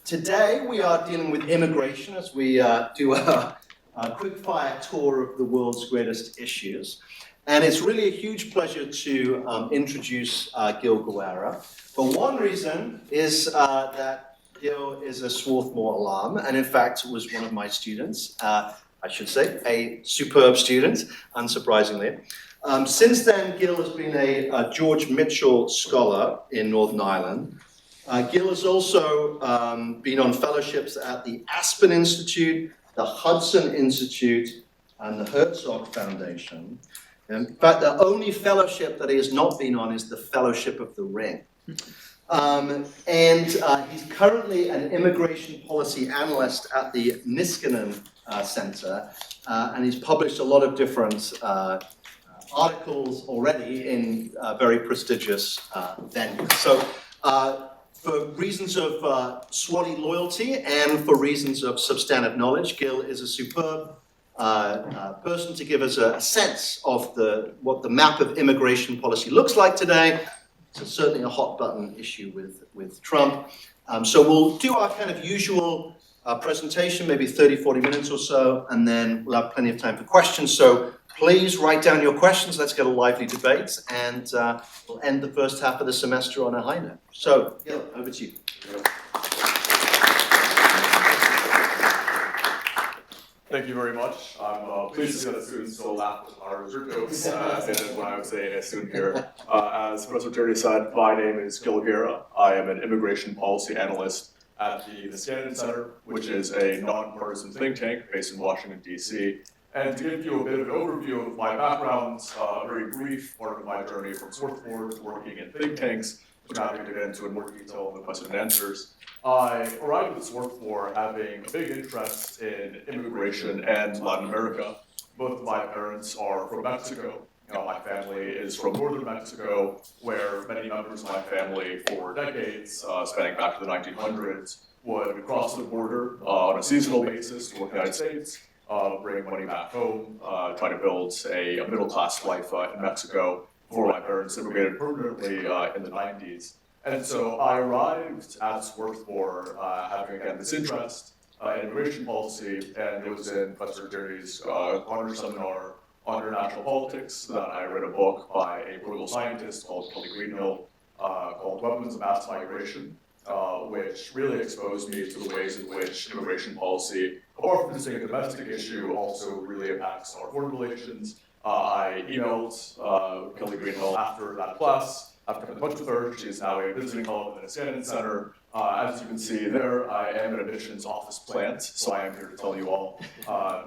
Today we are dealing with immigration as we do a quick-fire tour of the world's greatest issues. And it's really a huge pleasure to introduce Gil Guerra. For one reason is that Gil is a Swarthmore alum, and in fact was one of my students. I should say, a superb student, unsurprisingly. Since then, Gil has been a George Mitchell Scholar in Northern Ireland. Gil has also been on fellowships at the Aspen Institute, the Hudson Institute, and the Herzog Foundation. In fact, the only fellowship that he has not been on is the Fellowship of the Ring. He's currently an immigration policy analyst at the Niskanen Center, and he's published a lot of different articles already in very prestigious venues. So for reasons of Swarty loyalty and for reasons of substantive knowledge, Gil is a superb person to give us a sense of what the map of immigration policy looks like today. It's certainly a hot button issue with Trump. So we'll do our kind of usual presentation, maybe 30, 40 minutes or so, and then we'll have plenty of time for questions. So please write down your questions. Let's get a lively debate, and we'll end the first half of the semester on a high note. So, Gil, over to you. Thank you very much. I'm pleased to see that students still laugh at our research jokes, and when I was a student here. As Professor Terry said, my name is Gil Guerra. I am an immigration policy analyst at the Niskanen Center, which is a nonpartisan think tank based in Washington, D.C. And to give you a bit of an overview of my background, a very brief part of my journey from Swarthmore to working in think tanks, which I'm happy to get into in more detail in the question and answers. I arrived at Swarthmore having a big interest in immigration and Latin America. Both of my parents are from Mexico. My family is from northern Mexico, where many members of my family for decades, spanning back to the 1900s, would cross the border on a seasonal basis to work in the United States, bring money back home, try to build a middle-class life in Mexico before my parents immigrated permanently in the 90s. And so I arrived at Swarthmore having, again, this interest in immigration policy, and it was in Professor Terry's honor seminar on international politics that I read a book by a political scientist called Kelly Greenhill called Weapons of Mass Migration, which really exposed me to the ways in which immigration policy, apart from just being a domestic issue, also really impacts our foreign relations. I emailed Kelly Greenhill after that class. I've come in touch with her. She's now a visiting fellow at the Niskanen Center. As you can see there, I am an admissions office plant, so I am here to tell you all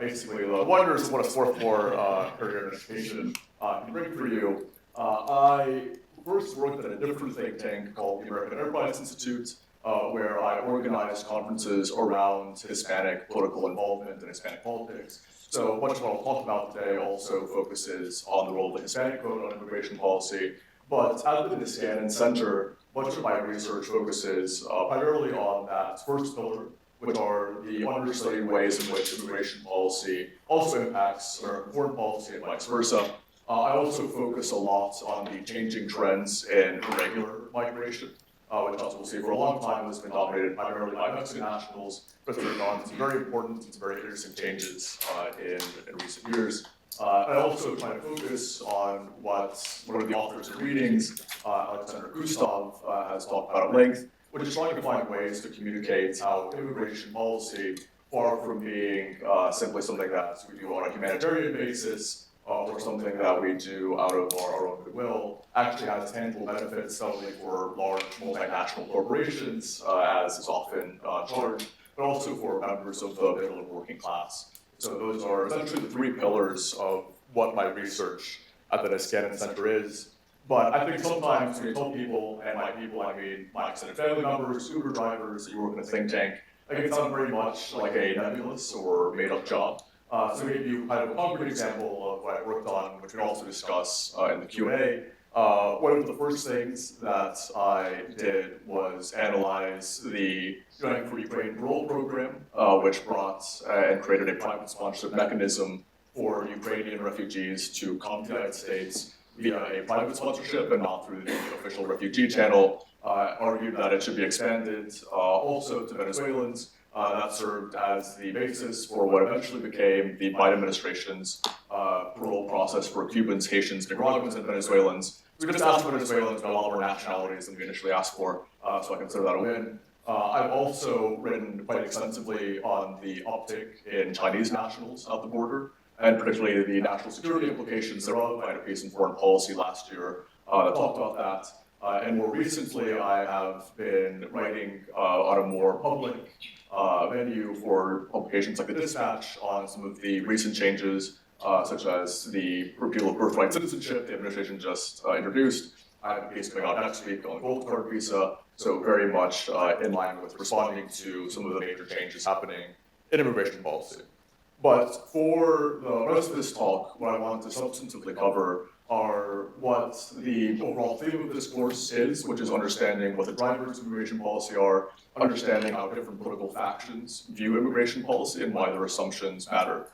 basically the wonders of what a Swarthmore career in education can bring for you. I first worked at a different think tank called the American Enterprise Institute, where I organized conferences around Hispanic political involvement and Hispanic politics. So much of what I'll talk about today also focuses on the role of the Hispanic vote on immigration policy. But at the Niskanen Center, much of my research focuses primarily on that first pillar, which are the understudied ways in which immigration policy also impacts American foreign policy and vice versa. I also focus a lot on the changing trends in irregular migration, which, as we'll see, for a long time has been dominated primarily by Mexican nationals, but there have gone some very important and very interesting changes in recent years. I also try to focus on what one of the authors of readings, Alexander Gustav, has talked about at length, which is trying to find ways to communicate how immigration policy, far from being simply something that we do on a humanitarian basis or something that we do out of our own goodwill, actually has tangible benefits not only for large multinational corporations, as is often charged, but also for members of the middle and working class. So those are essentially the three pillars of what my research at the Niskanen Center is. But I think sometimes when you tell people, and by people I mean my extended family members, Uber drivers, that you work in a think tank, it can sound very much like a nebulous or made-up job. So to give you kind of a concrete example of what I worked on, which we'll also discuss in the Q&A, one of the first things that I did was analyze the United for Ukraine Parole Program, which brought and created a private sponsorship mechanism for Ukrainian refugees to come to the United States via a private sponsorship and not through the official refugee channel, argued that it should be expanded also to Venezuelans. That served as the basis for what eventually became the Biden administration's parole process for Cubans, Haitians, Nicaraguans, and Venezuelans. We just asked for Venezuelans, but a lot more nationalities than we initially asked for, so I consider that a win. I've also written quite extensively on the uptick in Chinese nationals at the border, and particularly the national security implications thereof. I had a piece in foreign policy last year that talked about that. And more recently, I have been writing on a more public venue for publications like The Dispatch on some of the recent changes, such as the repeal of birthright citizenship the administration just introduced. I have a piece coming out next week on gold card visa, so very much in line with responding to some of the major changes happening in immigration policy. But for the rest of this talk, what I want to substantively cover are what the overall theme of this course is, which is understanding what the drivers of immigration policy are, understanding how different political factions view immigration policy and why their assumptions matter,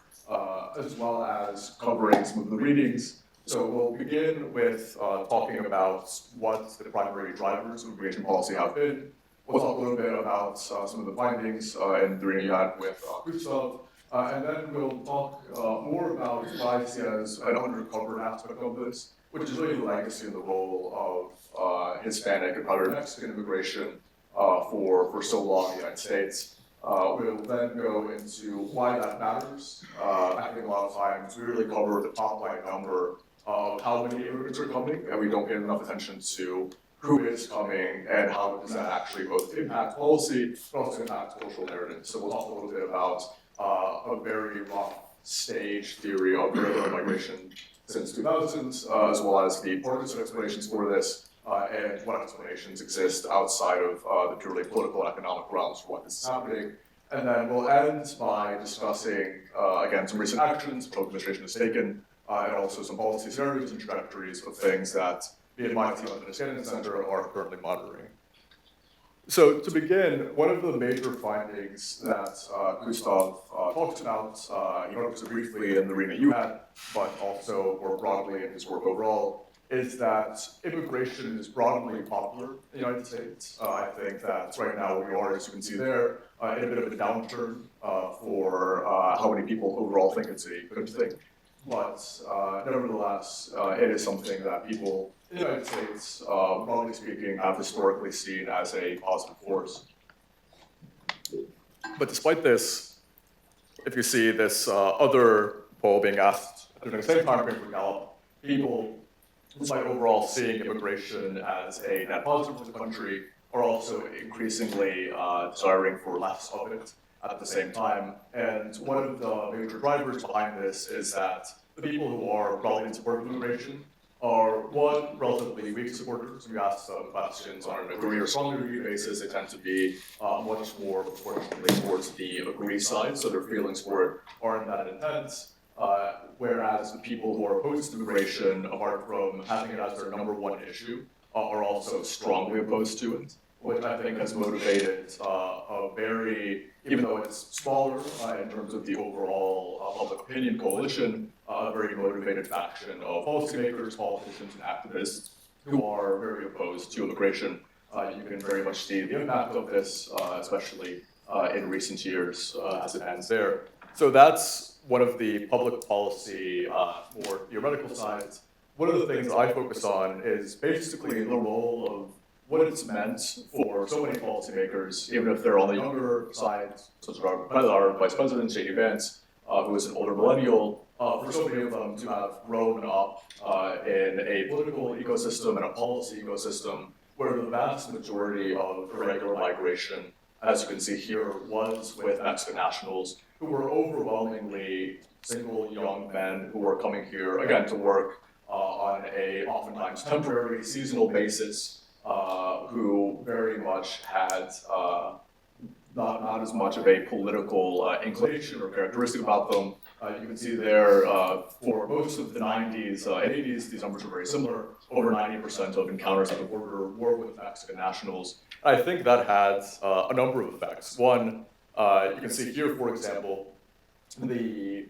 as well as covering some of the readings. So we'll begin with talking about what the primary drivers of immigration policy have been. We'll talk a little bit about some of the findings and the reading you had with Gustav. And then we'll talk more about what I see as an undercovered aspect of this, which is really the legacy and the role of Hispanic and probably Mexican immigration for so long in the United States. We'll then go into why that matters. I think a lot of times we really cover the top line number of how many immigrants are coming, and we don't pay enough attention to who is coming and how does that actually both impact policy, but also impact social narrative. So we'll talk a little bit about a very rough stage theory of irregular migration since 2000, as well as the partisan explanations for this, and what explanations exist outside of the purely political and economic realms for what this is happening. And then we'll end by discussing, again, some recent actions the Trump administration has taken, and also some policy scenarios and trajectories of things that me and my team at the Niskanen Center are currently monitoring. So to begin, one of the major findings that Gustav talks about, he noticed it briefly in the reading that you had, but also more broadly in his work overall, is that immigration is broadly popular in the United States. I think that right now we are, as you can see there, in a bit of a downturn for how many people overall think it's a good thing. But nevertheless, it is something that people in the United States, broadly speaking, have historically seen as a positive force. But despite this, if you see this other poll being asked during the same time frame for Gallup, people, despite overall seeing immigration as a net positive for the country, are also increasingly desiring for less of it at the same time. And one of the major drivers behind this is that the people who are broadly in support of immigration are, one, relatively weak supporters. We ask them questions on an agree or strongly agree basis. They tend to be much more proportionately towards the agree side, so their feelings for it aren't that intense. Whereas the people who are opposed to immigration, apart from having it as their number one issue, are also strongly opposed to it, which I think has motivated a very, even though it's smaller in terms of the overall public opinion coalition, a very motivated faction of policymakers, politicians, and activists who are very opposed to immigration. You can very much see the impact of this, especially in recent years as it ends there. So that's one of the public policy, more theoretical sides. One of the things that I focus on is basically the role of what it's meant for so many policymakers, even if they're on the younger side, such as our Vice President, J.D. Vance, who is an older millennial, for so many of them to have grown up in a political ecosystem and a policy ecosystem where the vast majority of irregular migration, as you can see here, was with Mexican nationals who were overwhelmingly single young men who were coming here, again, to work on a oftentimes temporary, seasonal basis, who very much had not as much of a political inclination or characteristic about them. You can see there, for most of the 90s and 80s, these numbers were very similar. Over 90% of encounters at the border were with Mexican nationals. I think that had a number of effects. One, you can see here, for example, the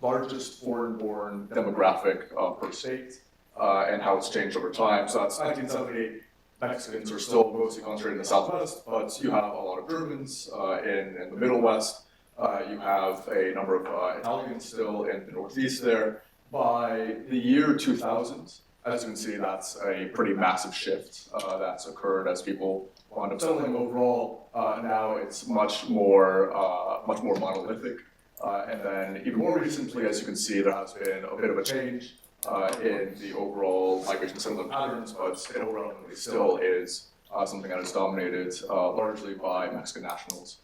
largest foreign-born demographic per state and how it's changed over time. So that's 1970. Mexicans are still mostly concentrated in the Southwest, but you have a lot of Germans in the Middle West. You have a number of Italians still in the Northeast there. By the year 2000, as you can see, that's a pretty massive shift that's occurred as people wound up settling overall. Now it's much more monolithic. And then even more recently, as you can see, there has been a bit of a change in the overall migration settlement patterns, but it overwhelmingly still is something that is dominated largely by Mexican nationals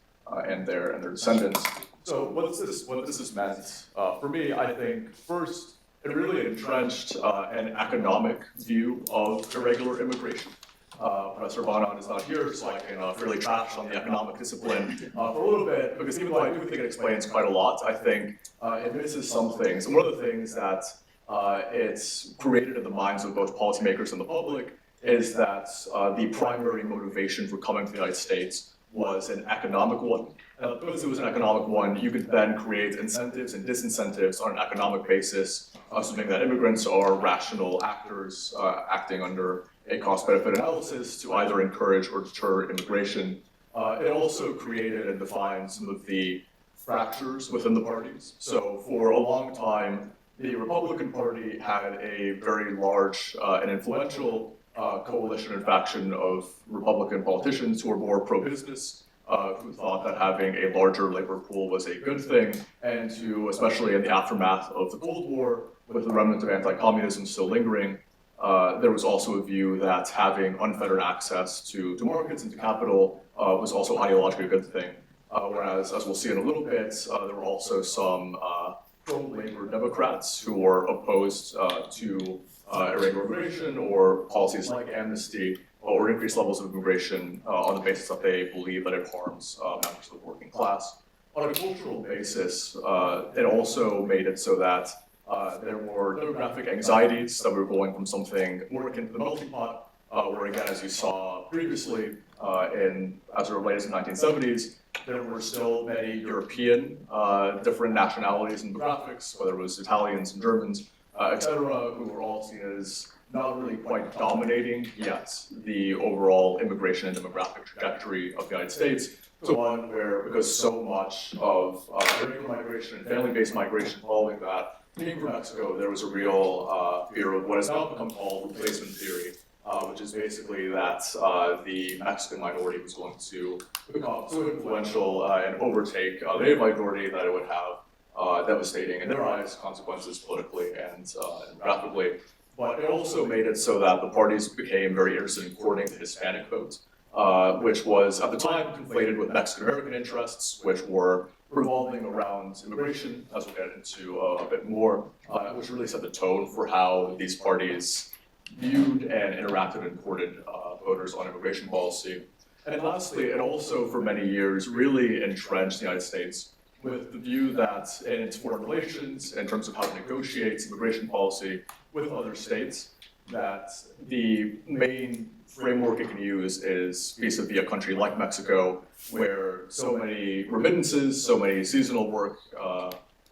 and their descendants. So what this has meant for me, I think first it really entrenched an economic view of irregular immigration. Professor Bonan is not here, so I can really trash on the economic discipline for a little bit, because even though I do think it explains quite a lot, I think it misses some things. And one of the things that it's created in the minds of both policymakers and the public is that the primary motivation for coming to the United States was an economic one. And because it was an economic one, you could then create incentives and disincentives on an economic basis, assuming that immigrants are rational actors acting under a cost-benefit analysis to either encourage or deter immigration. It also created and defined some of the fractures within the parties. So for a long time, the Republican Party had a very large and influential coalition and faction of Republican politicians who were more pro-business, who thought that having a larger labor pool was a good thing, and who, especially in the aftermath of the Cold War, with the remnant of anti-communism still lingering, there was also a view that having unfettered access to markets and to capital was also ideologically a good thing. Whereas, as we'll see in a little bit, there were also some pro-labor Democrats who were opposed to irregular immigration or policies like amnesty or increased levels of immigration on the basis that they believe that it harms members of the working class. On a cultural basis, it also made it so that there were demographic anxieties that were going from something more akin to the melting pot, where again, as you saw previously, as early as the 1970s, there were still many European different nationalities and demographics, whether it was Italians and Germans, etc., who were all seen as not really quite dominating yet the overall immigration and demographic trajectory of the United States. So one where, because so much of irregular migration and family-based migration following that came from Mexico, there was a real fear of what has now become called replacement theory, which is basically that the Mexican minority was going to become so influential and overtake the native minority that it would have devastating, in their eyes, consequences politically and graphically. But it also made it so that the parties became very interested in courting the Hispanic vote, which was at the time conflated with Mexican-American interests, which were revolving around immigration, as we'll get into a bit more, which really set the tone for how these parties viewed and interacted and courted voters on immigration policy. And lastly, it also for many years really entrenched the United States with the view that in its foreign relations, in terms of how it negotiates immigration policy with other states, that the main framework it can use is vis-a-vis a country like Mexico, where so many remittances, so many seasonal work,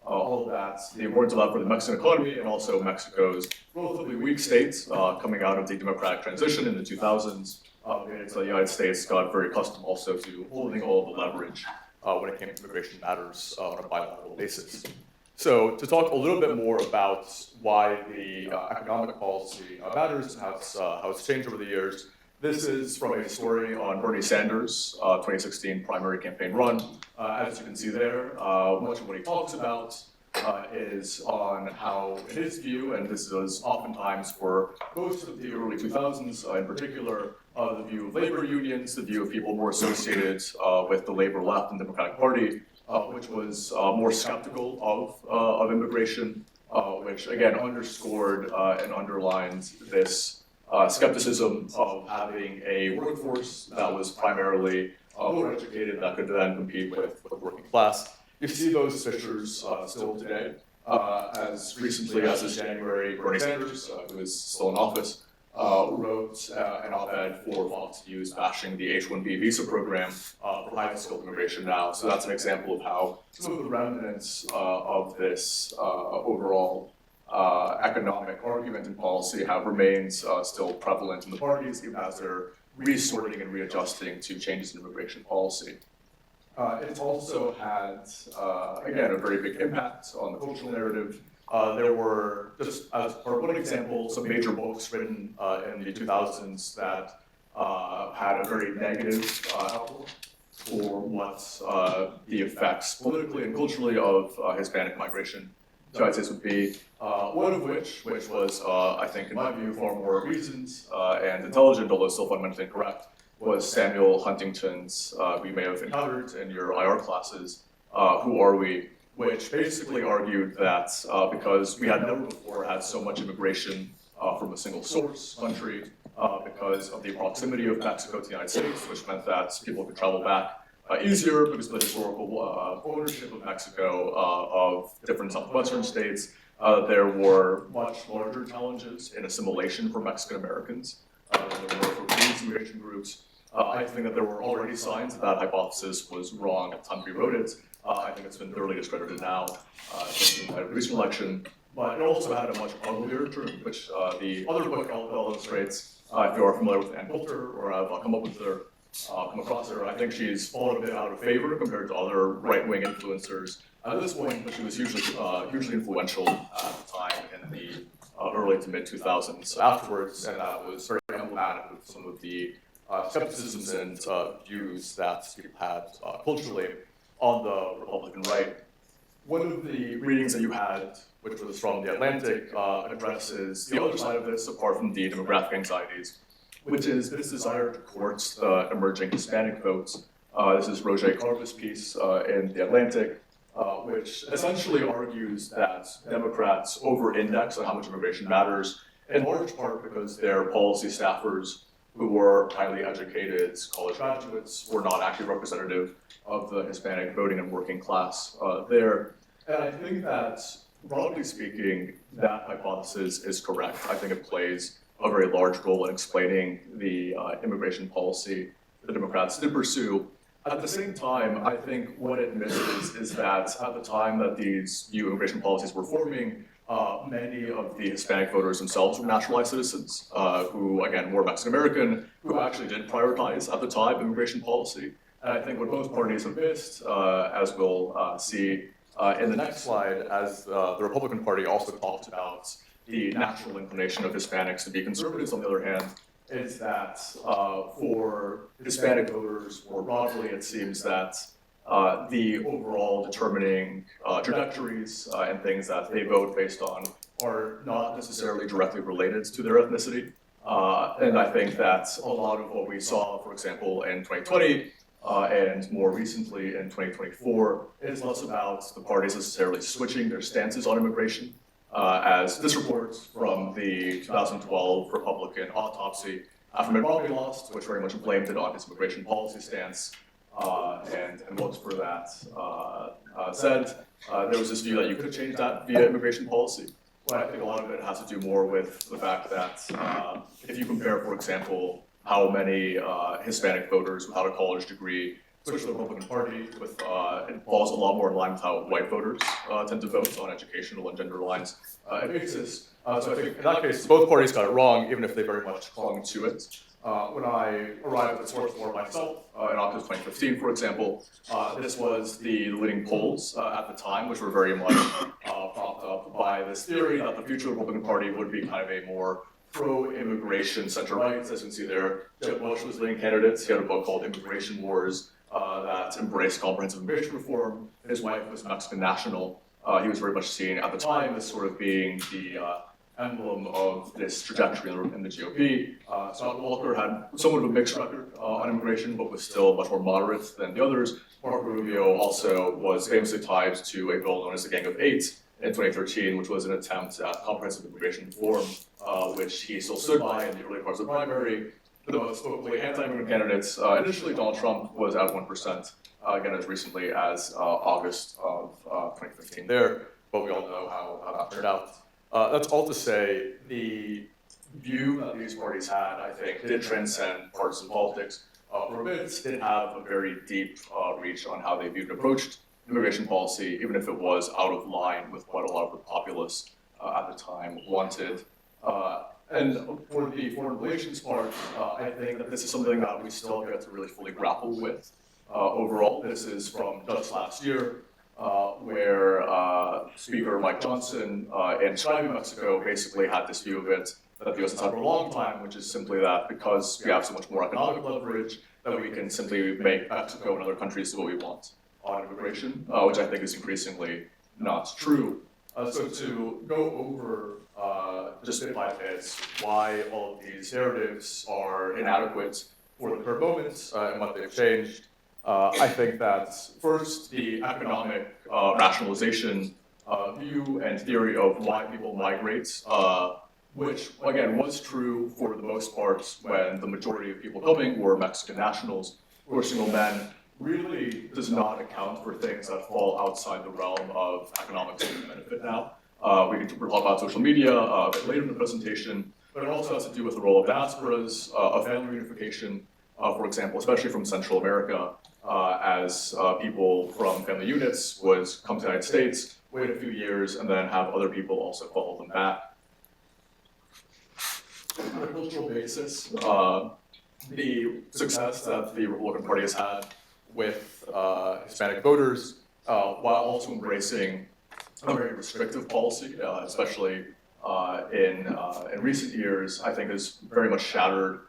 all of that, the importance of that for the Mexican economy, and also Mexico's relatively weak state coming out of the democratic transition in the 2000s, made it so the United States got very accustomed also to holding all the leverage when it came to immigration matters on a bilateral basis. So to talk a little bit more about why the economic policy matters and how it's changed over the years, this is from a story on Bernie Sanders' 2016 primary campaign run. As you can see there, much of what he talks about is on how, in his view, and this is oftentimes for most of the early 2000s in particular, the view of labor unions, the view of people more associated with the labor left and Democratic Party, which was more skeptical of immigration, which again underscored and underlined this skepticism of having a workforce that was primarily more educated that could then compete with the working class. You see those fissures still today. As recently as this January, Bernie Sanders, who is still in office, wrote an op-ed for Fox News bashing the H-1B visa program for highly skilled immigration now. So that's an example of how some of the remnants of this overall economic argument and policy have remained still prevalent in the parties, even as they're resorting and readjusting to changes in immigration policy. It's also had, again, a very big impact on the cultural narrative. There were, just as for one example, some major books written in the 2000s that had a very negative outlook for what the effects politically and culturally of Hispanic migration to the United States would be. One of which was, I think, in my view, far more reasoned and intelligent, although still fundamentally incorrect, was Samuel Huntington's, we may have encountered in your IR classes, Who Are We?, which basically argued that because we had never before had so much immigration from a single source country, because of the proximity of Mexico to the United States, which meant that people could travel back easier because of the historical ownership of Mexico of different southwestern states. There were much larger challenges in assimilation for Mexican Americans than there were for these immigration groups. I think that there were already signs that that hypothesis was wrong at the time we wrote it. I think it's been thoroughly discredited now in the recent election. But it also had a much uglier term, which the other book illustrates. If you are familiar with Ann Coulter or have come across her, I think she's fallen a bit out of favor compared to other right-wing influencers at this point, but she was hugely influential at the time in the early to mid-2000s afterwards, and that was very emblematic of some of the skepticisms and views that people had culturally on the Republican right. One of the readings that you had, which was from The Atlantic, addresses the other side of this, apart from the demographic anxieties, which is this desire to court the emerging Hispanic votes. This is Roger Carver's piece in The Atlantic, which essentially argues that Democrats over-index on how much immigration matters, in large part because their policy staffers, who were highly educated college graduates, were not actually representative of the Hispanic voting and working class there. And I think that, broadly speaking, that hypothesis is correct. I think it plays a very large role in explaining the immigration policy the Democrats did pursue. At the same time, I think what it misses is that at the time that these new immigration policies were forming, many of the Hispanic voters themselves were naturalized citizens who, again, were Mexican American, who actually did prioritize at the time immigration policy. And I think what both parties have missed, as we'll see in the next slide, as the Republican Party also talked about the natural inclination of Hispanics to be conservatives, on the other hand, is that for Hispanic voters more broadly, it seems that the overall determining trajectories and things that they vote based on are not necessarily directly related to their ethnicity. And I think that a lot of what we saw, for example, in 2020 and more recently in 2024 is less about the parties necessarily switching their stances on immigration. As this report from the 2012 Republican autopsy after Mitt Romney lost, which very much blamed it on his immigration policy stance and looked for that, said there was this view that you could change that via immigration policy. But I think a lot of it has to do more with the fact that if you compare, for example, how many Hispanic voters without a college degree switch to the Republican Party, it falls a lot more in line with how white voters tend to vote on educational and gender lines basis. So I think in that case, both parties got it wrong, even if they very much clung to it. When I arrived at Swarthmore myself in August 2015, for example, this was the leading polls at the time, which were very much propped up by this theory that the future Republican Party would be kind of a more pro-immigration center-right. As you can see there, Jeb Bush was the leading candidate. He had a book called Immigration Wars that embraced comprehensive immigration reform. His wife was Mexican national. He was very much seen at the time as sort of being the emblem of this trajectory in the GOP. Scott Walker had somewhat of a mixed record on immigration, but was still much more moderate than the others. Marco Rubio also was famously tied to a bill known as the Gang of Eight in 2013, which was an attempt at comprehensive immigration reform, which he still stood by in the early parts of the primary. For the most vocally anti-immigrant candidates, initially Donald Trump was at 1%, again as recently as August of 2015 there, but we all know how that turned out. That's all to say, the view that these parties had, I think, did transcend partisan politics. For a bit, did have a very deep reach on how they viewed and approached immigration policy, even if it was out of line with what a lot of the populace at the time wanted. And for the foreign relations part, I think that this is something that we still get to really fully grapple with. Overall, this is from just last year, where Speaker Mike Johnson in describing Mexico basically had this view of it that the US has had for a long time, which is simply that because we have so much more economic leverage, that we can simply make Mexico and other countries do what we want on immigration, which I think is increasingly not true. So to go over just bit by bit why all of these narratives are inadequate for the current moment and what they've changed, I think that first the economic rationalization view and theory of why people migrate, which again was true for the most part when the majority of people coming were Mexican nationals or single men, really does not account for things that fall outside the realm of economics and benefit now. We can talk about social media a bit later in the presentation, but it also has to do with the role of diasporas, of family reunification, for example, especially from Central America, as people from family units would come to the United States, wait a few years, and then have other people also follow them back. On a cultural basis, the success that the Republican Party has had with Hispanic voters, while also embracing a very restrictive policy, especially in recent years, I think has very much shattered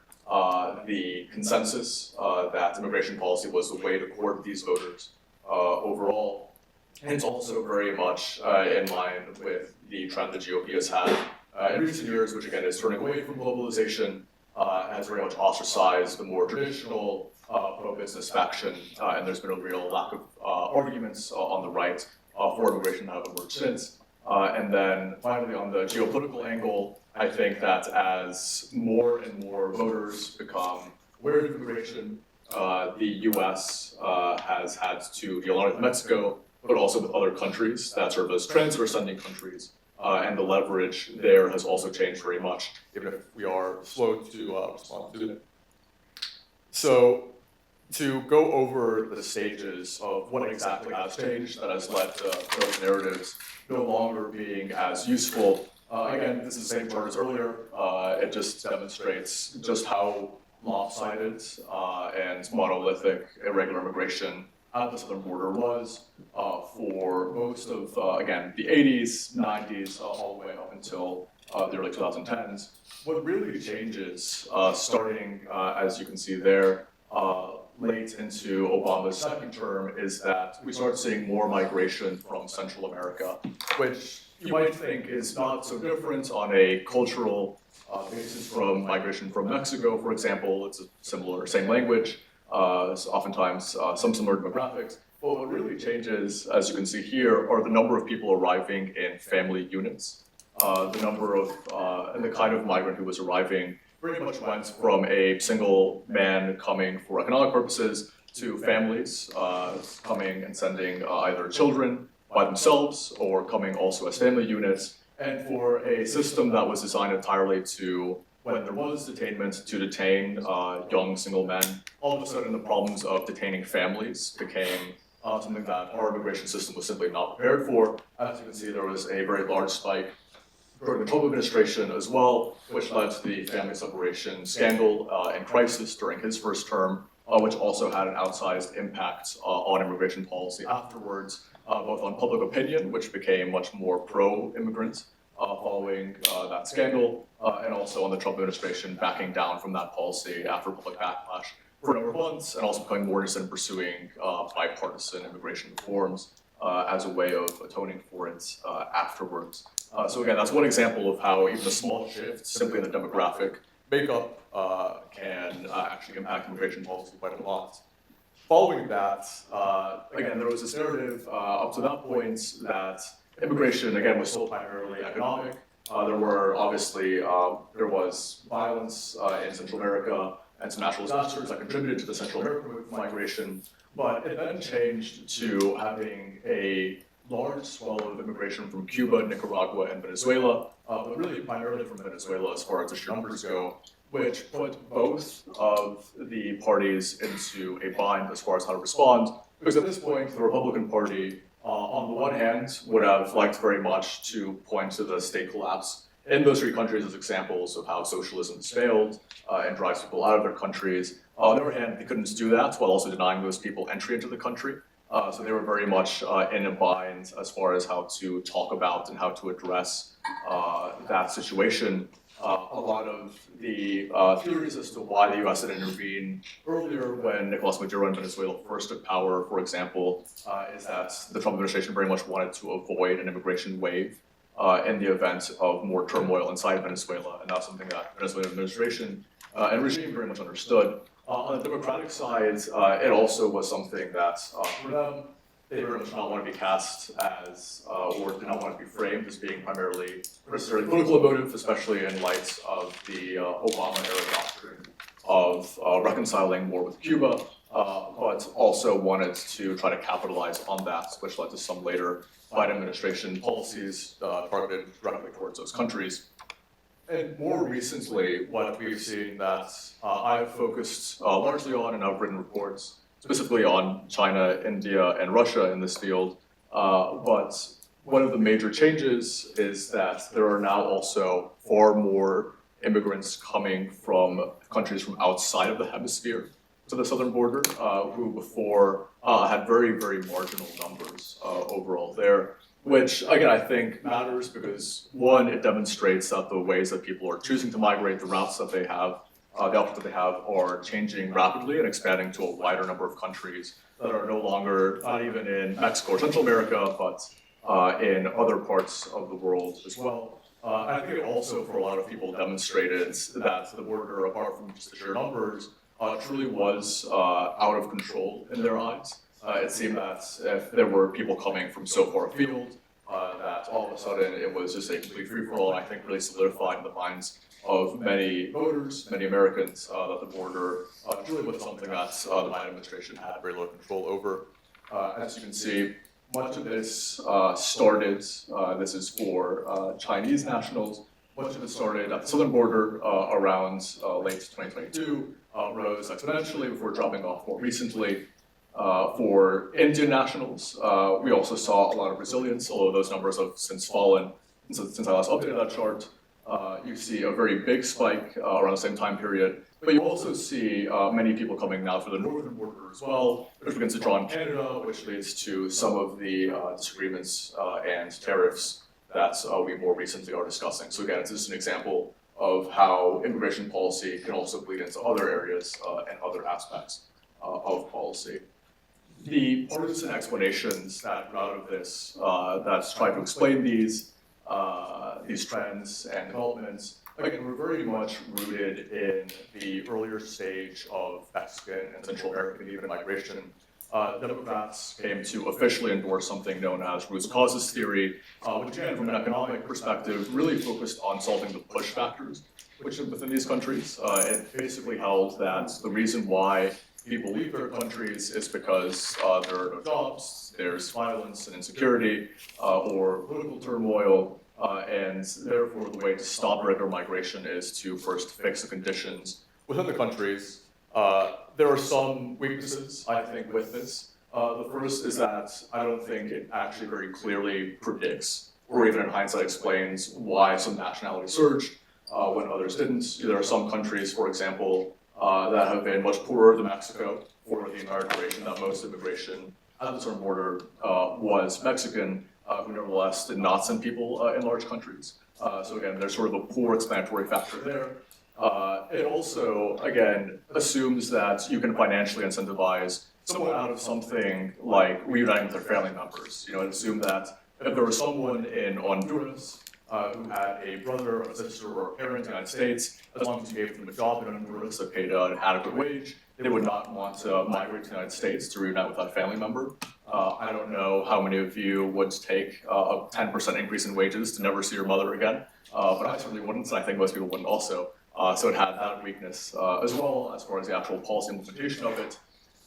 the consensus that immigration policy was the way to court these voters overall. And it's also very much in line with the trend the GOP has had in recent years, which again is turning away from globalization, has very much ostracized the more traditional pro-business faction, and there's been a real lack of arguments on the right for immigration that have emerged since. And then finally on the geopolitical angle, I think that as more and more voters become aware of immigration, the US has had to deal not only with Mexico, but also with other countries that serve as transit or sending countries. And the leverage there has also changed very much, even if we are slow to respond to it. So to go over the stages of what exactly has changed that has led to those narratives no longer being as useful. Again, this is the same chart as earlier. It just demonstrates just how lopsided and monolithic irregular immigration at the southern border was for most of, again, the 80s, 90s, all the way up until the early 2010s. What really changes, starting, as you can see there, late into Obama's second term, is that we start seeing more migration from Central America, which you might think is not so different on a cultural basis from migration from Mexico, for example. It's a similar, same language, oftentimes some similar demographics. But what really changes, as you can see here, are the number of people arriving in family units. The number of, and the kind of migrant who was arriving very much went from a single man coming for economic purposes to families coming and sending either children by themselves or coming also as family units, and for a system that was designed entirely to, when there was detainment, to detain young single men. All of a sudden the problems of detaining families became something that our immigration system was simply not prepared for. As you can see, there was a very large spike during the Trump administration as well, which led to the family separation scandal and crisis during his first term, which also had an outsized impact on immigration policy afterwards, both on public opinion, which became much more pro-immigrant following that scandal, and also on the Trump administration backing down from that policy after public backlash for a number of months, and also becoming more interested in pursuing bipartisan immigration reforms as a way of atoning for it afterwards. So again, that's one example of how even a small shift simply in the demographic makeup can actually impact immigration policy quite a lot. Following that, again, there was this narrative up to that point that immigration, again, was still primarily economic. There were obviously, there was violence in Central America and some natural disasters that contributed to the Central American migration, but it then changed to having a large swell of immigration from Cuba, Nicaragua, and Venezuela, but really primarily from Venezuela as far as the sheer numbers go, which put both of the parties into a bind as far as how to respond, because at this point, the Republican Party on the one hand, would have liked very much to point to the state collapse in those three countries as examples of how socialism has failed and drives people out of their countries. On the other hand, they couldn't do that while also denying those people entry into the country. So they were very much in a bind as far as how to talk about and how to address that situation. A lot of the theories as to why the US had intervened earlier when Nicolas Maduro in Venezuela first took power, for example, is that the Trump administration very much wanted to avoid an immigration wave in the event of more turmoil inside Venezuela, and that's something that the Venezuelan administration and regime very much understood. On the Democratic side, it also was something that for them, they very much did not want to be cast as, or did not want to be framed as being primarily necessarily political motive, especially in light of the Obama-era doctrine of reconciling more with Cuba, but also wanted to try to capitalize on that, which led to some later Biden administration policies targeted directly towards those countries. And more recently, what we've seen that I've focused largely on and I've written reports specifically on China, India, and Russia in this field. But one of the major changes is that there are now also far more immigrants coming from countries from outside of the hemisphere to the southern border, who before had very, very marginal numbers overall there. Which, again, I think matters because, one, it demonstrates that the ways that people are choosing to migrate, the routes that they have, the options that they have are changing rapidly and expanding to a wider number of countries that are no longer, not even in Mexico or Central America, but in other parts of the world as well. And I think it also, for a lot of people, demonstrated that the border, apart from just the sheer numbers, truly was out of control in their eyes. It seemed that if there were people coming from so far afield, that all of a sudden it was just a complete free-for-all, and I think really solidified in the minds of many voters, many Amerians, that the border truly was something that the Biden administration had very little control over. As you can see, much of this started, this is for Chinese nationals, much of it started at the southern border around late 2022, rose exponentially before dropping off more recently. For Indian nationals, we also saw a lot of resilience, although those numbers have since fallen. And so since I last updated that chart, you see a very big spike around the same time period. But you also see many people coming now through the northern border as well, which begins to draw on Canada, which leads to some of the disagreements and tariffs that we more recently are discussing. So again, it's just an example of how immigration policy can also bleed into other areas and other aspects of policy. The partisan explanations that come out of this, that's trying to explain these trends and developments, again, were very much rooted in the earlier stage of Mexican and Central American even migration. Democrats came to officially endorse something known as root causes theory, which again, from an economic perspective, really focused on solving the push factors which within these countries. It basically held that the reason why people leave their countries is because there are no jobs, there's violence and insecurity, or political turmoil, and therefore the way to stop irregular migration is to first fix the conditions within the countries. There are some weaknesses, I think, with this. The first is that I don't think it actually very clearly predicts, or even in hindsight explains, why some nationalities surged when others didn't. There are some countries, for example, that have been much poorer than Mexico for the entire duration that most immigration at the southern border was Mexican, who nevertheless did not send people in large countries. So again, there's sort of a poor explanatory factor there. It also, again, assumes that you can financially incentivize someone out of something like reuniting with their family members. You know, it assumed that if there was someone in Honduras who had a brother, or a sister, or a parent in the United States, as long as you gave them a job in Honduras that paid an adequate wage, they would not want to migrate to the United States to reunite with that family member. I don't know how many of you would take a 10% increase in wages to never see your mother again, but I certainly wouldn't, and I think most people wouldn't also. So it had that weakness as well as far as the actual policy implementation of it.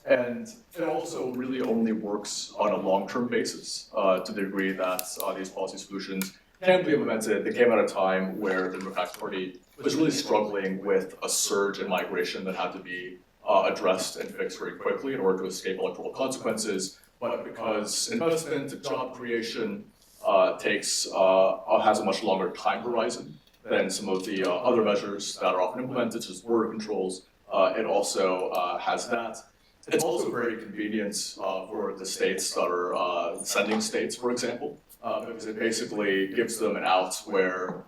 And it also really only works on a long-term basis to the degree that these policy solutions can be implemented. They came at a time where the Democratic Party was really struggling with a surge in migration that had to be addressed and fixed very quickly in order to escape electoral consequences. but because investment and job creation has a much longer time horizon than some of the other measures that are often implemented, such as border controls. It also has that. It's also very convenient for the states that are sending states, for example, because it basically gives them an out where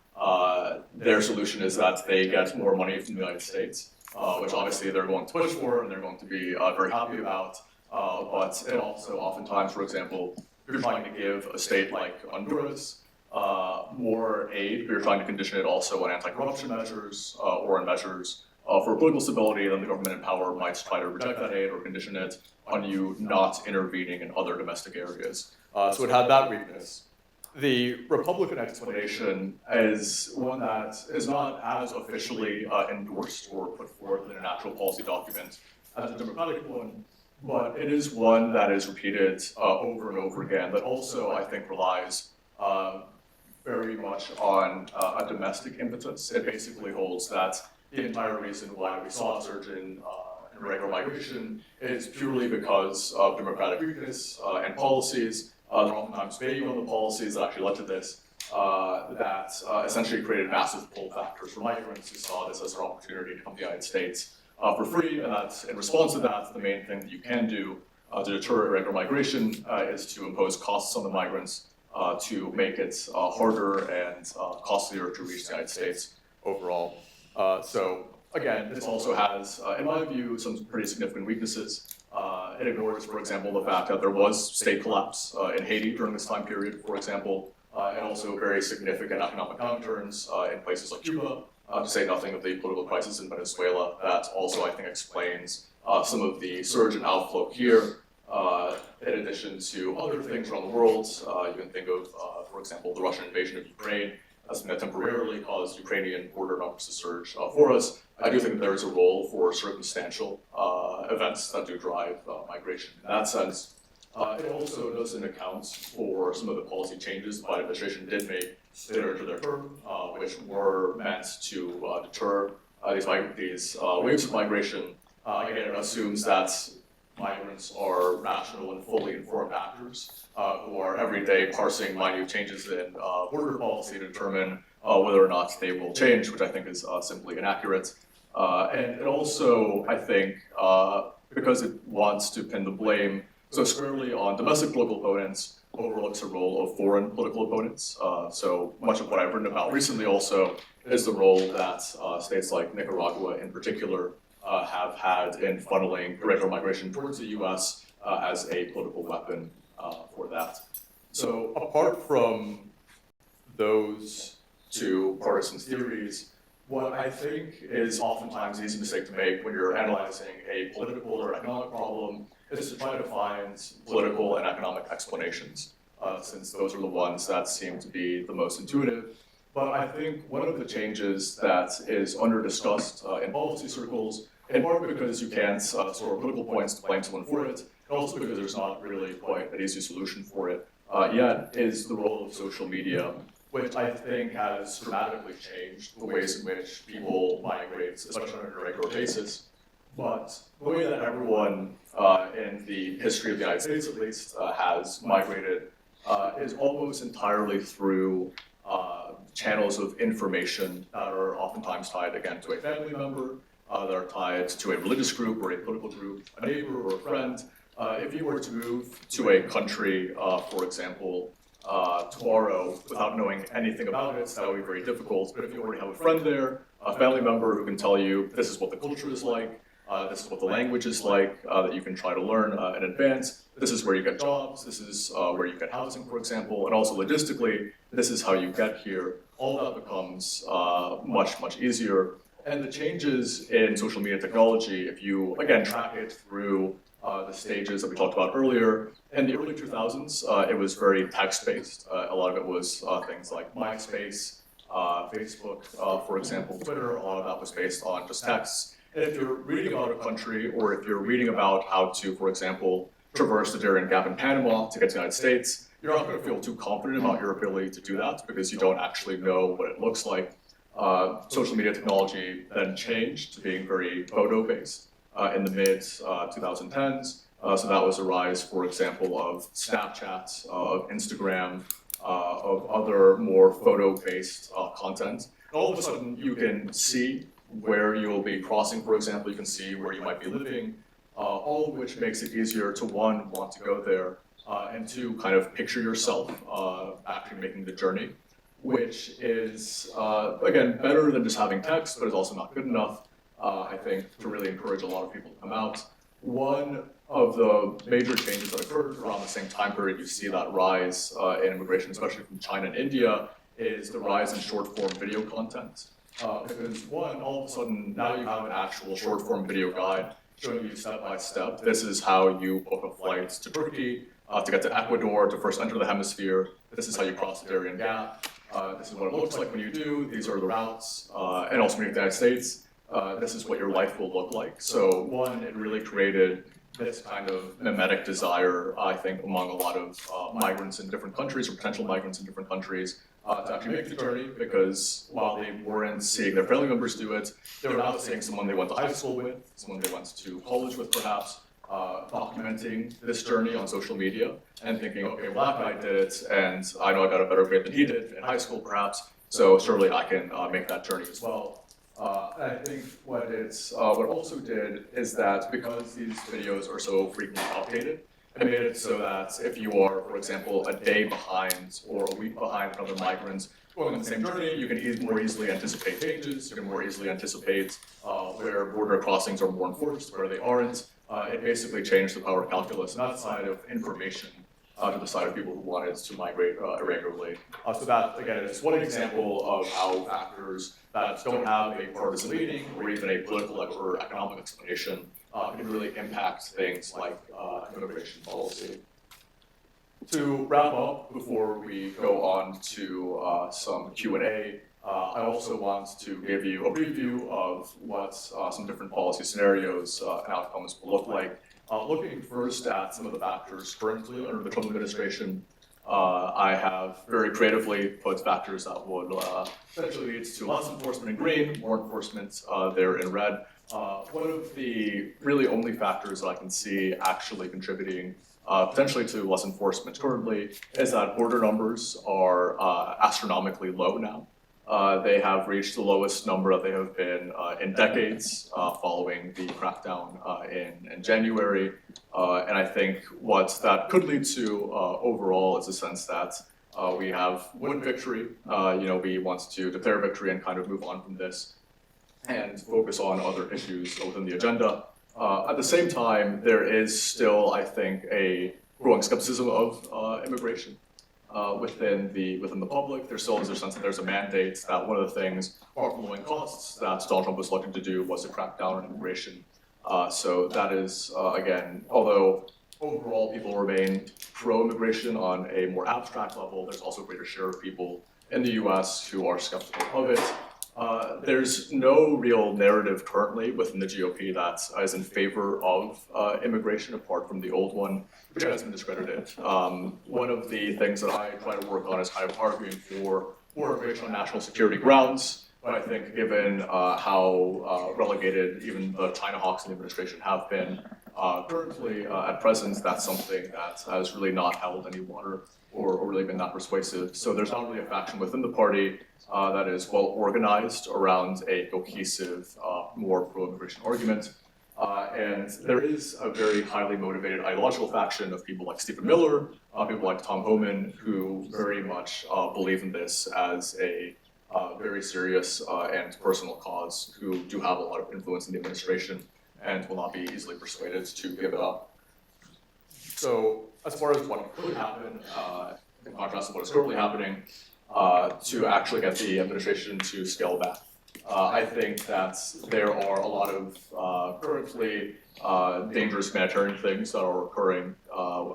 their solution is that they get more money from the United States, which obviously they're going to push for and they're going to be very happy about. But it also oftentimes, for example, if you're trying to give a state like Honduras more aid, but you're trying to condition it also on anti-corruption measures or on measures for political stability, then the government in power might try to reject that aid or condition it on you not intervening in other domestic areas. So it had that weakness. The Republican explanation is one that is not as officially endorsed or put forth in an actual policy document as the Democratic one, but it is one that is repeated over and over again, that also, I think, relies very much on a domestic impetus. It basically holds that the entire reason why we saw a surge in irregular migration is purely because of democratic weakness and policies. They're oftentimes vague on the policies that actually led to this, that essentially created massive pull factors for migrants who saw this as an opportunity to come to the United States for free, and that in response to that, the main thing that you can do to deter irregular migration is to impose costs on the migrants to make it harder and costlier to reach the United States overall. So again, this also has, in my view, some pretty significant weaknesses. It ignores, for example, the fact that there was state collapse in Haiti during this time period, for example, and also very significant economic downturns in places like Cuba, to say nothing of the political crisis in Venezuela. That also, I think, explains some of the surge in outflow here, in addition to other things around the world. You can think of, for example, the Russian invasion of Ukraine, something that temporarily caused Ukrainian border numbers to surge for us. I do think there is a role for circumstantial events that do drive migration in that sense. It also doesn't account for some of the policy changes the Biden administration did make later into their term, which were meant to deter these waves of migration. Again, it assumes that migrants are rational and fully informed actors who are every day parsing minute changes in border policy to determine whether or not they will change, which I think is simply inaccurate. And it also, I think, because it wants to pin the blame so squarely on domestic political opponents, overlooks the role of foreign political opponents. So much of what I've written about recently also is the role that states like Nicaragua in particular have had in funneling irregular migration towards the US as a political weapon for that. So apart from those two partisan theories, what I think is oftentimes an easy mistake to make when you're analyzing a political or economic problem is to try to find political and economic explanations, since those are the ones that seem to be the most intuitive. But I think one of the changes that is under-discussed in policy circles, in part because you can't score political points to blame someone for it, and also because there's not really quite an easy solution for it yet, is the role of social media, which I think has dramatically changed the ways in which people migrate, especially on an irregular basis. But the way that everyone in the history of the United States, at least, has migrated is almost entirely through channels of information that are oftentimes tied, again, to a family member, that are tied to a religious group or a political group, a neighbor or a friend. If you were to move to a country, for example, tomorrow without knowing anything about it, that would be very difficult. But if you already have a friend there, a family member who can tell you this is what the culture is like, this is what the language is like, that you can try to learn in advance, this is where you get jobs, this is where you get housing, for example, and also logistically, this is how you get here. All that becomes much, much easier. And the changes in social media technology, if you, again, track it through the stages that we talked about earlier, in the early 2000s, it was very text-based. A lot of it was things like MySpace, Facebook, for example, Twitter. A lot of that was based on just texts. And if you're reading about a country, or if you're reading about how to, for example, traverse the Darien Gap in Panama to get to the United States, you're not going to feel too confident about your ability to do that because you don't actually know what it looks like. Social media technology then changed to being very photo-based in the mid-2010s. So that was a rise, for example, of Snapchat, of Instagram, of other more photo-based content. And all of a sudden, you can see where you'll be crossing, for example. You can see where you might be living, all of which makes it easier to, one, want to go there, and two, kind of picture yourself actually making the journey, which is, again, better than just having text, but is also not good enough, I think, to really encourage a lot of people to come out. One of the major changes that occurred around the same time period, you see that rise in immigration, especially from China and India, is the rise in short-form video content. Because one, all of a sudden, now you have an actual short-form video guide showing you step-by-step. This is how you book a flight to Turkey, to get to Ecuador, to first enter the hemisphere. This is how you cross the Darien Gap. This is what it looks like when you do. These are the routes. And also in the United States, this is what your life will look like. So one, it really created this kind of mimetic desire, I think, among a lot of migrants in different countries or potential migrants in different countries to actually make the journey, because while they weren't seeing their family members do it, they were now seeing someone they went to high school with, someone they went to college with perhaps, documenting this journey on social media and thinking, okay, well, that guy did it, and I know I got a better grade than he did in high school perhaps, so surely I can make that journey as well. And I think what what also did is that because these videos are so frequently updated, it made it so that if you are, for example, a day behind or a week behind other migrants going on the same journey, you can more easily anticipate changes, you can more easily anticipate where border crossings are more enforced, where they aren't. It basically changed the power calculus on that side of information to the side of people who wanted to migrate irregularly. So that, again, is one example of how factors that don't have a partisan leaning or even a political or economic explanation can really impact things like immigration policy. To wrap up, before we go on to some Q&A, I also want to give you a preview of what some different policy scenarios and outcomes will look like. Looking first at some of the factors currently under the Trump administration, I have very creatively put factors that would essentially lead to less enforcement in green, more enforcement there in red. One of the really only factors that I can see actually contributing potentially to less enforcement currently is that border numbers are astronomically low now. They have reached the lowest number that they have been in decades following the crackdown in January. And I think what that could lead to overall is a sense that we have one victory. We want to declare victory and kind of move on from this and focus on other issues within the agenda. At the same time, there is still, I think, a growing skepticism of immigration. Within the public. There still is a sense that there's a mandate that one of the things, apart from lowering costs, that Donald Trump was looking to do was to crack down on immigration. So that is, again, although overall people remain pro-immigration on a more abstract level, there's also a greater share of people in the US who are skeptical of it. There's no real narrative currently within the GOP that is in favor of immigration apart from the old one, which has been discredited. One of the things that I try to work on is kind of arguing for more immigration on national security grounds, but I think given how relegated even the China hawks in the administration have been currently at present, that's something that has really not held any water or really been that persuasive. So there's not really a faction within the party that is well organized around a cohesive, more pro-immigration argument. And there is a very highly motivated ideological faction of people like Stephen Miller, people like Tom Homan, who very much believe in this as a very serious and personal cause, who do have a lot of influence in the administration and will not be easily persuaded to give it up. So as far as what could happen, in contrast to what is currently happening, to actually get the administration to scale back. I think that there are a lot of currently dangerous humanitarian things that are occurring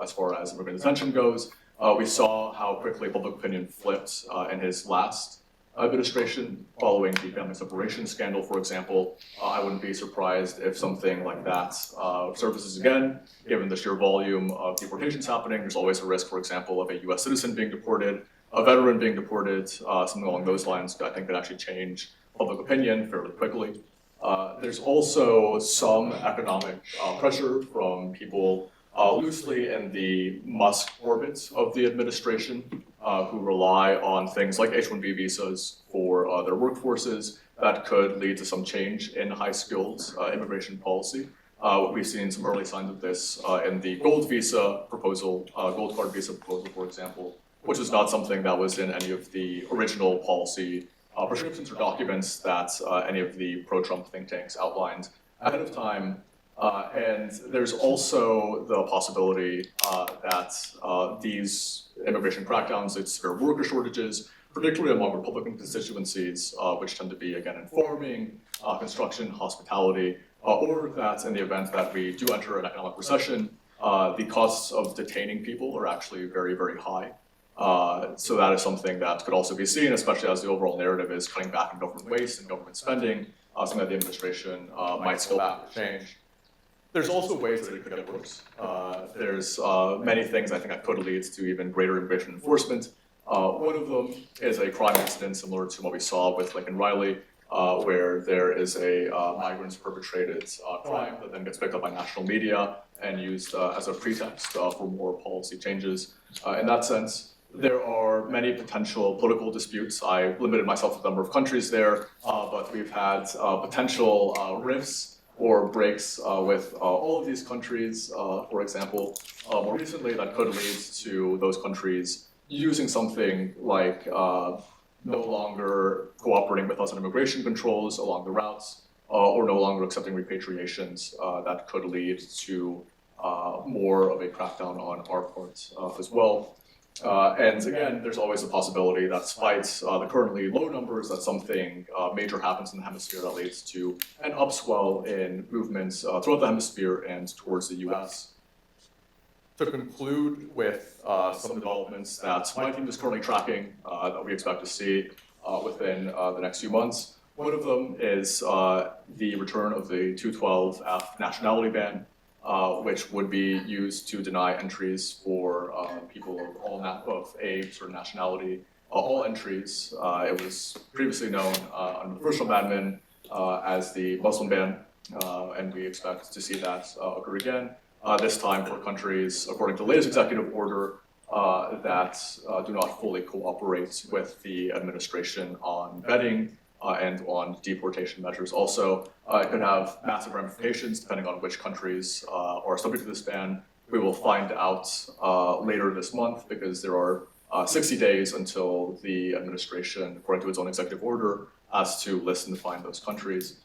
as far as immigrant detention goes. We saw how quickly public opinion flipped in his last administration following the family separation scandal, for example. I wouldn't be surprised if something like that surfaces again, given the sheer volume of deportations happening. There's always a risk, for example, of a US citizen being deported, a veteran being deported, something along those lines. I think could actually change public opinion fairly quickly. There's also some economic pressure from people loosely in the Musk orbit of the administration, who rely on things like H-1B visas for their workforces that could lead to some change in high-skilled immigration policy. We've seen some early signs of this in the gold visa proposal, gold card visa proposal, for example, which is not something that was in any of the original policy prescriptions or documents that any of the pro-Trump think tanks outlined ahead of time. And there's also the possibility that these immigration crackdowns lead to severe worker shortages, particularly among Republican constituencies, which tend to be, again, in farming, construction, hospitality, or that in the event that we do enter an economic recession, the costs of detaining people are actually very, very high. So that is something that could also be seen, especially as the overall narrative is cutting back on government waste and government spending, something that the administration might scale back to change. There's also ways that it could get worse. There's many things I think that could lead to even greater immigration enforcement. One of them is a crime incident similar to what we saw with Lincoln Riley, where there is a migrants perpetrated crime that then gets picked up by national media and used as a pretext for more policy changes. In that sense, there are many potential political disputes. I limited myself to the number of countries there, but we've had potential rifts or breaks with all of these countries, for example, more recently that could lead to those countries using something like no longer cooperating with us on immigration controls along the routes, or no longer accepting repatriations that could lead to more of a crackdown on our part as well. And again, there's always a possibility that despite the currently low numbers, that something major happens in the hemisphere that leads to an upswell in movements throughout the hemisphere and towards the US. To conclude with some developments that my team is currently tracking that we expect to see within the next few months. One of them is the return of the 212F nationality ban, which would be used to deny entries for people of a certain nationality, all entries. It was previously known under the first amendment as the Muslim ban, and we expect to see that occur again. This time for countries, according to the latest executive order, that do not fully cooperate with the administration on vetting and on deportation measures. Also, it could have massive ramifications depending on which countries are subject to this ban. We will find out later this month because there are 60 days until the administration, according to its own executive order, has to list and find those countries.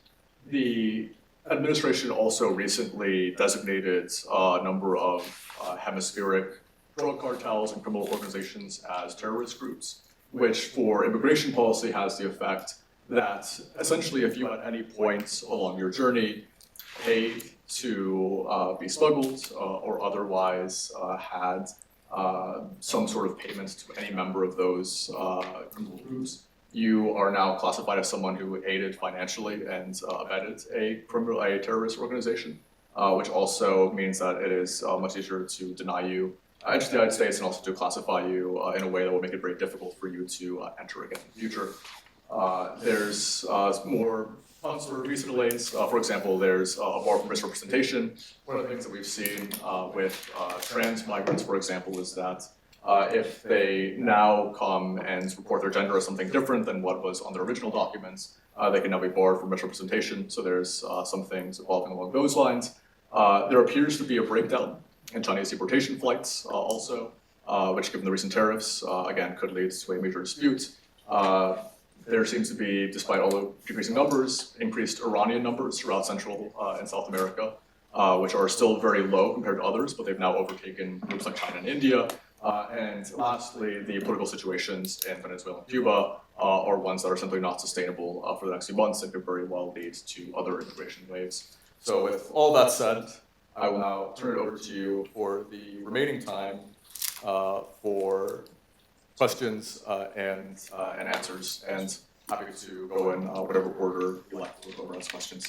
The administration also recently designated a number of hemispheric drug cartels and criminal organizations as terrorist groups, which for immigration policy has the effect that essentially if you at any point along your journey paid to be smuggled or otherwise had some sort of payment to any member of those criminal groups, you are now classified as someone who aided financially and abetted a terrorist organization, which also means that it is much easier to deny you entry to the United States and also to classify you in a way that will make it very difficult for you to enter again in the future. There's more sort of recent delays. For example, there's a bar for misrepresentation. One of the things that we've seen with trans migrants, for example, is that if they now come and report their gender as something different than what was on their original documents, they can now be barred from misrepresentation. So there's some things evolving along those lines. There appears to be a breakdown in Chinese deportation flights also, which given the recent tariffs, again, could lead to a major dispute. There seems to be, despite all the decreasing numbers, increased Iranian numbers throughout Central and South America, which are still very low compared to others, but they've now overtaken groups like China and India. And lastly, the political situations in Venezuela and Cuba are ones that are simply not sustainable for the next few months and could very well lead to other immigration waves. So with all that said, I will now turn it over to you for the remaining time for questions and answers, and happy to go in whatever order you like to look over as questions.